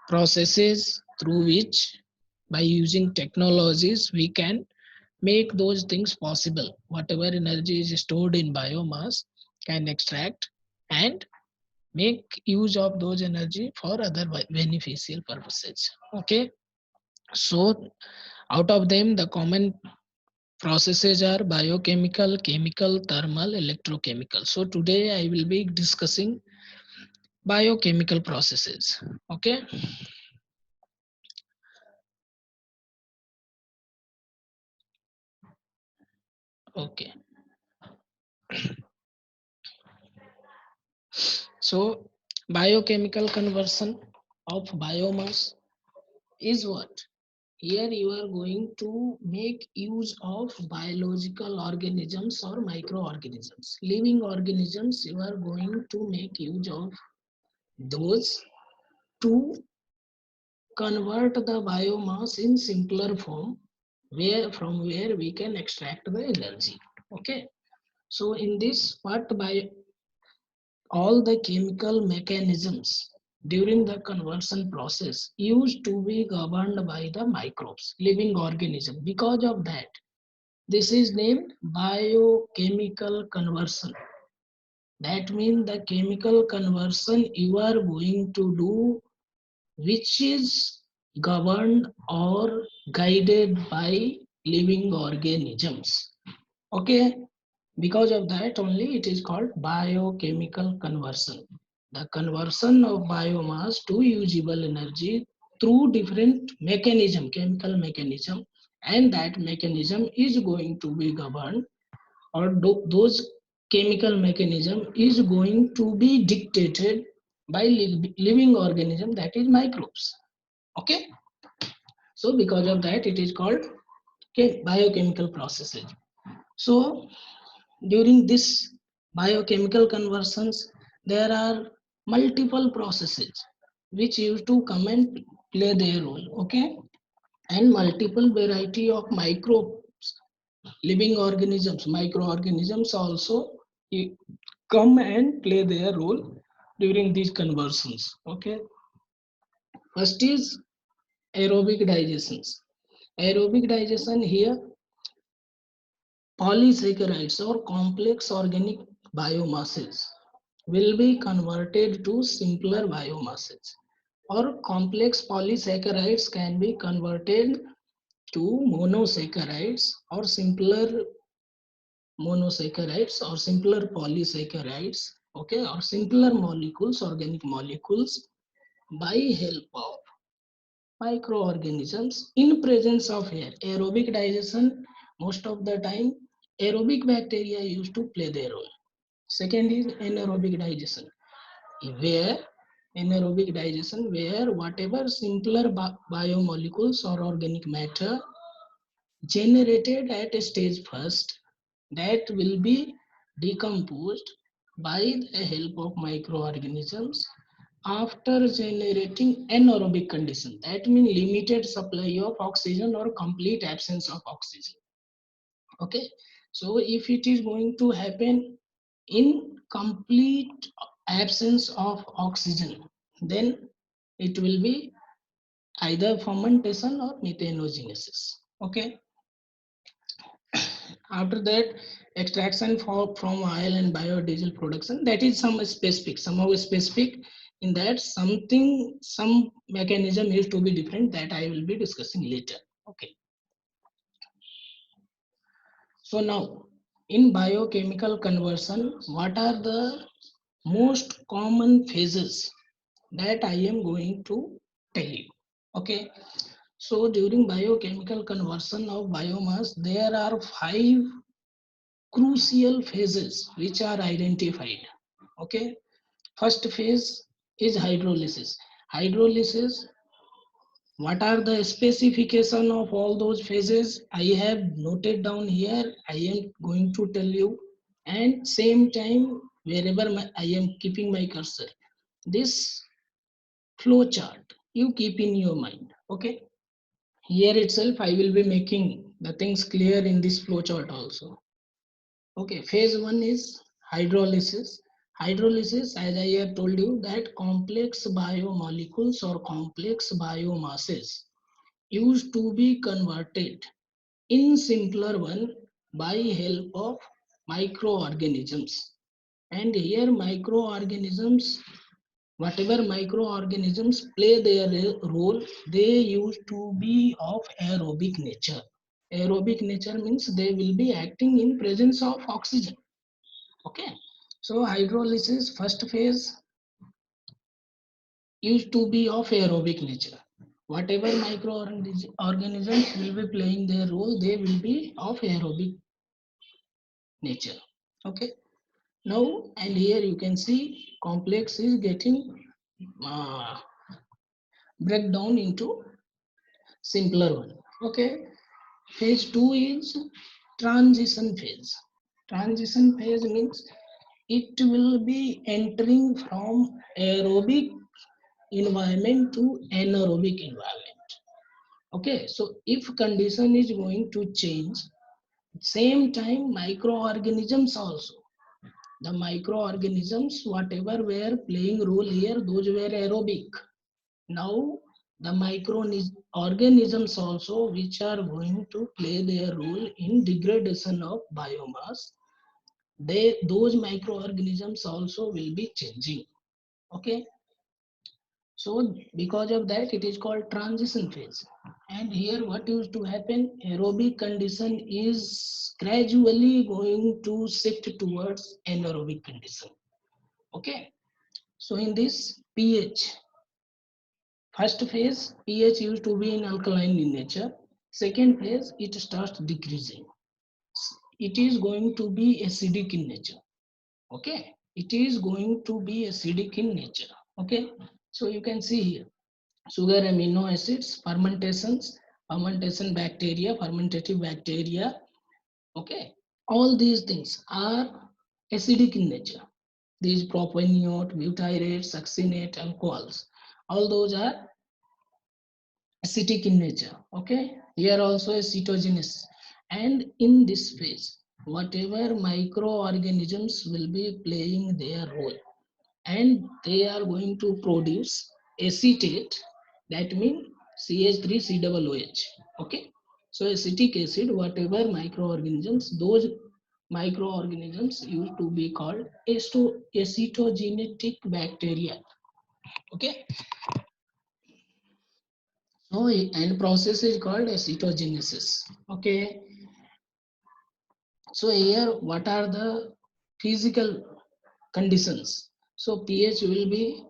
processes through which, by using technologies, we can make those things possible. Whatever energy is stored in biomass can extract and make use of those energy for other beneficial purposes. Okay, so out of them, the common processes are biochemical, chemical, thermal, electrochemical. So today I will be discussing biochemical processes. Okay. Okay. So biochemical conversion of biomass is what? Here you are going to make use of biological organisms or microorganisms. Living organisms, you are going to make use of those to convert the biomass in simpler form where we can extract the energy. Okay. So in this, what by all the chemical mechanisms during the conversion process used to be governed by the microbes, living organism. Because of that, this is named biochemical conversion. That means the chemical conversion you are going to do, which is governed or guided by living organisms. Okay, because of that only it is called biochemical conversion. The conversion of biomass to usable energy through different mechanism, chemical mechanism, and that mechanism is going to be governed, or those chemical mechanism is going to be dictated by living organism, that is microbes. Okay, so because of that it is called biochemical processes. So during this biochemical conversions, there are multiple processes which used to come and play their role. Okay, and multiple variety of microbes, living organisms, microorganisms also come and play their role during these conversions. Okay, first is aerobic digestions. Aerobic digestion here, polysaccharides or complex organic biomasses will be converted to simpler biomasses, or complex polysaccharides can be converted to monosaccharides or simpler monosaccharides or simpler polysaccharides, okay, or simpler molecules, organic molecules, by help of microorganisms in presence of air. Aerobic digestion, most of the time aerobic bacteria used to play their role. Second is anaerobic digestion, where anaerobic digestion, where whatever simpler biomolecules or organic matter generated at a stage first, that will be decomposed by the help of microorganisms after generating anaerobic condition. That means limited supply of oxygen or complete absence of oxygen. Okay, so if it is going to happen in complete absence of oxygen, then it will be either fermentation or methanogenesis. Okay, after that, extraction from oil and biodiesel production, that is somehow specific, in that some mechanism is to be different, that I will be discussing later. Okay, so now in biochemical conversion, what are the most common phases that I am going to tell you. Okay, so during biochemical conversion of biomass, there are five crucial phases which are identified. Okay, first phase is hydrolysis. Hydrolysis, what are the specification of all those phases? I have noted down here. I am going to tell you, and same time wherever I am keeping my cursor, this flow chart you keep in your mind. Okay, here itself I will be making the things clear in this flow chart also. Okay, phase one is hydrolysis. Hydrolysis, as I have told you, that complex biomolecules or complex biomasses used to be converted in simpler one by help of microorganisms. And here microorganisms, whatever microorganisms play their role, they used to be of aerobic nature. Aerobic nature means they will be acting in presence of oxygen. Okay. So hydrolysis first phase used to be of aerobic nature. Whatever microorganisms will be playing their role, they will be of aerobic nature. Okay. Now, and here you can see complex is getting uh, break down into simpler one. Okay. Phase 2 is transition phase. Transition phase means it will be entering from aerobic environment to anaerobic environment. Okay, so if condition is going to change, same time microorganisms also, the microorganisms whatever were playing role here, those were aerobic. Now the microorganisms also which are going to play their role in degradation of biomass, they those microorganisms also will be changing. Okay, so because of that, it is called transition phase. And here what used to happen, aerobic condition is gradually going to shift towards anaerobic condition. Okay. So in this pH, first phase, pH used to be in alkaline in nature. Second phase, it starts decreasing. It is going to be acidic in nature. Okay. It is going to be acidic in nature. Okay. So you can see here sugar amino acids, fermentation bacteria, fermentative bacteria. Okay, all these things are acidic in nature. These propionate, butyrate, succinate, alcohols, all those are acidic in nature. Okay, here also acetogenous. And in this phase, whatever microorganisms will be playing their role, and they are going to produce acetate, that means CH3COOH. Okay, so acetic acid, whatever microorganisms, those microorganisms used to be called acetogenetic bacteria. Okay, so and process is called acetogenesis. Okay, so here what are the physical conditions? So pH will be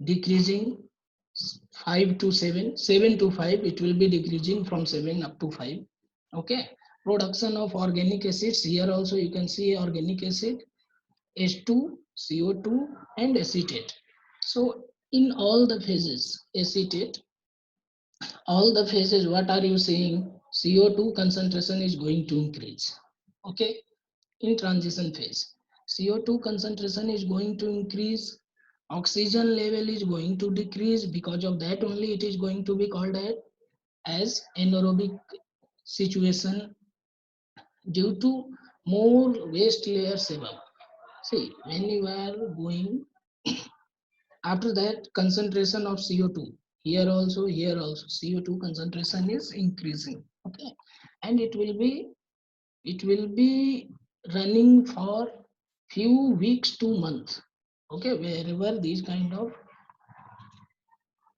decreasing 5 to 7, 7 to 5, it will be decreasing from 7 up to 5. Okay, production of organic acids, here also you can see organic acid, H2, CO2 and acetate. So in all the phases, acetate, all the phases, what are you saying? CO2 concentration is going to increase. Okay, in transition phase, CO2 concentration is going to increase, oxygen level is going to decrease. Because of that only it is going to be called as anaerobic situation due to more waste layer sebum. See, when you are going after that, concentration of CO2, here also CO2 concentration is increasing. Okay, and it will be running for few weeks to months. Okay, wherever these kind of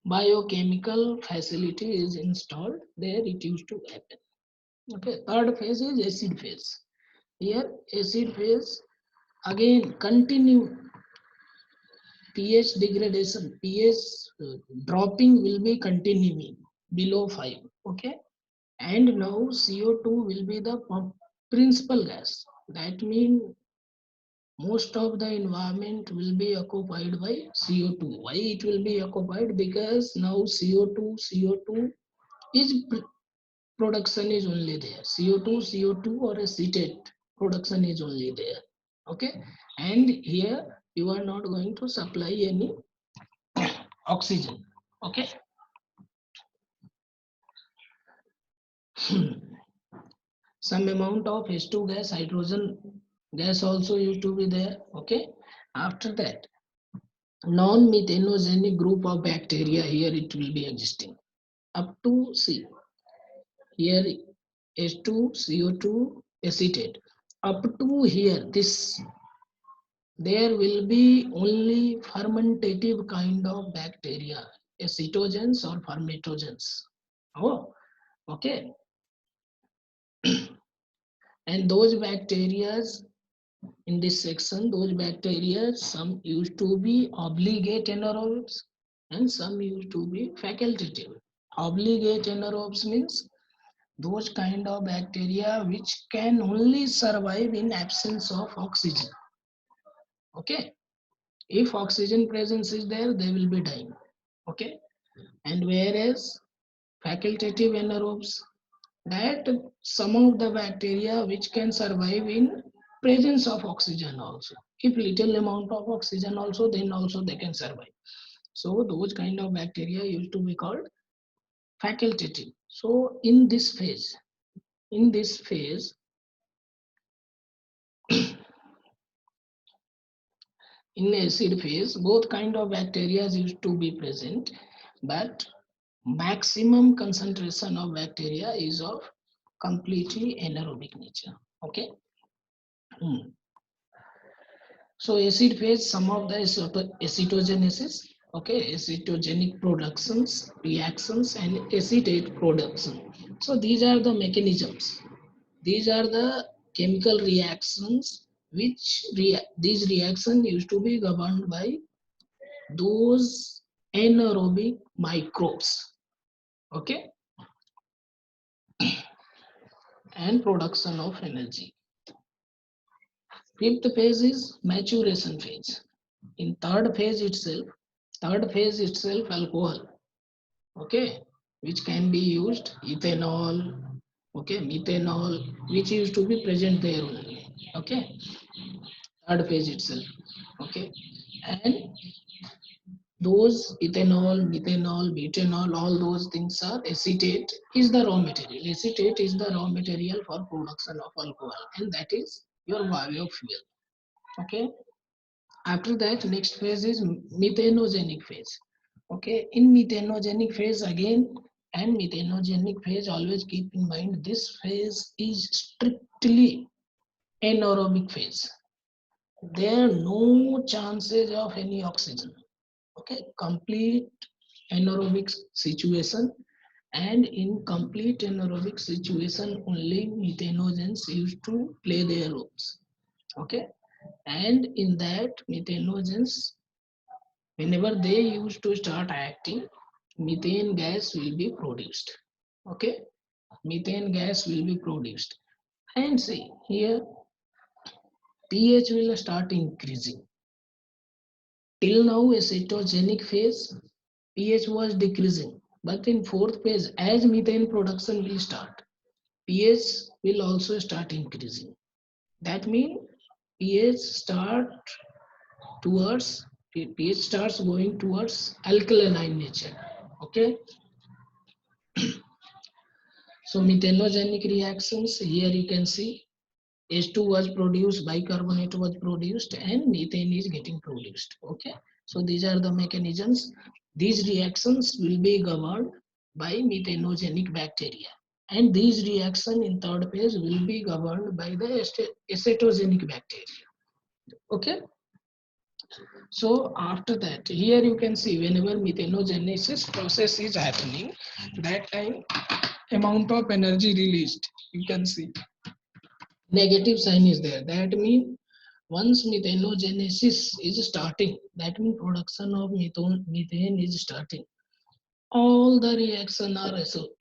biochemical facility is installed, there it used to happen. Okay, third phase is acid phase. Here acid phase again continue pH degradation, pH dropping will be continuing below 5. Okay, and now CO2 will be the principal gas. That means most of the environment will be occupied by CO2. Why it will be occupied? Because now CO2 is production is only there. CO2 or acetate production is only there. Okay, and here you are not going to supply any oxygen. Okay. Some amount of H2 gas, hydrogen gas also used to be there. Okay, After that, non-methanogenic group of bacteria, here it will be existing up to C. Here H2CO2 acetate. Up to here, this there will be only fermentative kind of bacteria, acetogens or fermentagens. Oh, okay. And those bacteria in this section, those bacteria, some used to be obligate anaerobes and some used to be facultative. Obligate anaerobes means those kind of bacteria which can only survive in absence of oxygen. Okay, if oxygen presence is there, they will be dying. Okay, and whereas facultative anaerobes, that some of the bacteria which can survive in presence of oxygen also. If little amount of oxygen also, then also they can survive. So those kind of bacteria used to be called facultative. So in this phase, in acid phase, both kind of bacteria used to be present, but maximum concentration of bacteria is of completely anaerobic nature. Okay. Hmm. So acid phase, some of the acetogenesis, okay, acetogenic productions, reactions, and acetate production. So these are the mechanisms. These are the chemical reactions which these reactions used to be governed by those anaerobic microbes, okay, and production of energy. Fifth phase is maturation phase. In third phase itself, alcohol, okay, which can be used, ethanol, okay, methanol, which used to be present there only, okay, third phase itself, okay, and those ethanol, methanol, butanol, all those things are acetate is the raw material. Acetate is the raw material for production of alcohol, and that is your biofuel. Okay. After that, next phase is methanogenic phase. Okay. In methanogenic phase again, and methanogenic phase, always keep in mind this phase is strictly anaerobic phase. There are no chances of any oxygen. Okay, complete anaerobic situation, and in complete anaerobic situation only methanogens used to play their roles. Okay, and in that methanogens, whenever they used to start acting, methane gas will be produced. Okay, methane gas will be produced, and see here pH will start increasing. Till now, acetogenic phase, pH was decreasing. But in fourth phase, as methane production will start, pH will also start increasing. That means pH start towards pH starts going towards alkaline nature. Okay. So methanogenic reactions, here you can see H2 was produced, bicarbonate was produced, and methane is getting produced. Okay, so these are the mechanisms. These reactions will be governed by methanogenic bacteria, and these reaction in third phase will be governed by the acetogenic bacteria. Okay, so after that, here you can see whenever methanogenesis process is happening, that time amount of energy released, you can see negative sign is there. That means once methanogenesis is starting, that means production of methane is starting. All the reaction are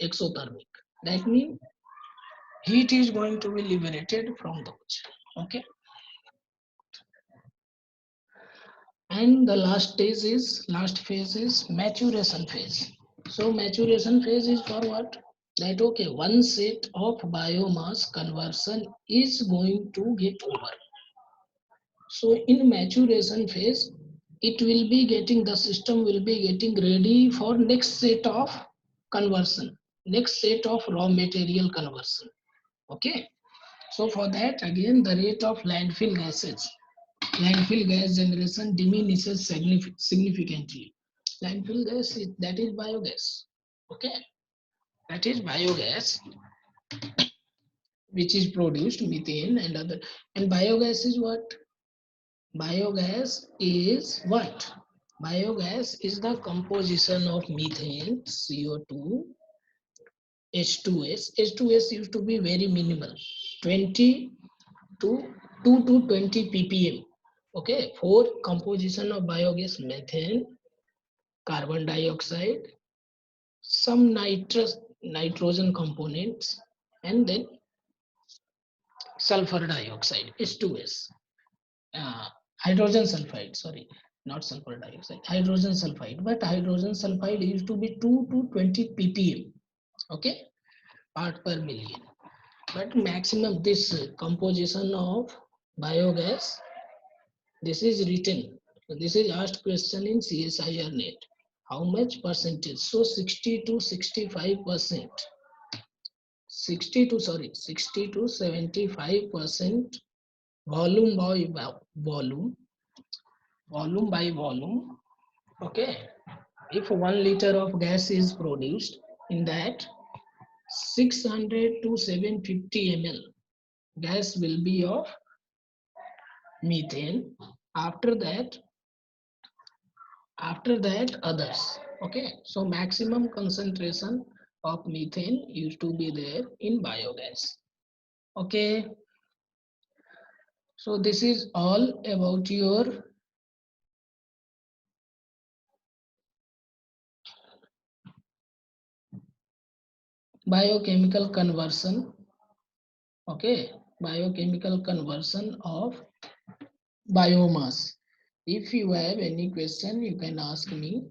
exothermic. That means heat is going to be liberated from those. Okay. And the last phase is maturation phase. So maturation phase is for what? That okay, one set of biomass conversion is going to get over. So in maturation phase, it will be getting, the system will be getting ready for next set of conversion, next set of raw material conversion. Okay. So for that, again, the rate of landfill gases. Landfill gas generation diminishes significantly. Landfill gas that is biogas. Okay, that is biogas which is produced methane and other. And biogas is what? Biogas is what? Biogas is the composition of methane, CO2, H2S. H2S used to be very minimal, 20 to 2 to 20 ppm. Okay, for composition of biogas: methane, carbon dioxide, some nitrogen components, and then sulfur dioxide, H2S. uh, Hydrogen sulfide, sorry, not sulfur dioxide, hydrogen sulfide. But hydrogen sulfide used to be 2 to 20 ppm, okay, part per million. But maximum this composition of biogas, this is written, this is asked question in CSIR net. How much percentage? So 60 to 65%, 60 to, sorry, 60 to 75% volume by volume, volume by volume. Okay, if 1 liter of gas is produced, in that 600 to 750 ml gas will be of methane. After that, others. Okay, so maximum concentration of methane used to be there in biogas. Okay, so this is all about your biochemical conversion. Okay, biochemical conversion of biomass. If you have any question, you can ask me.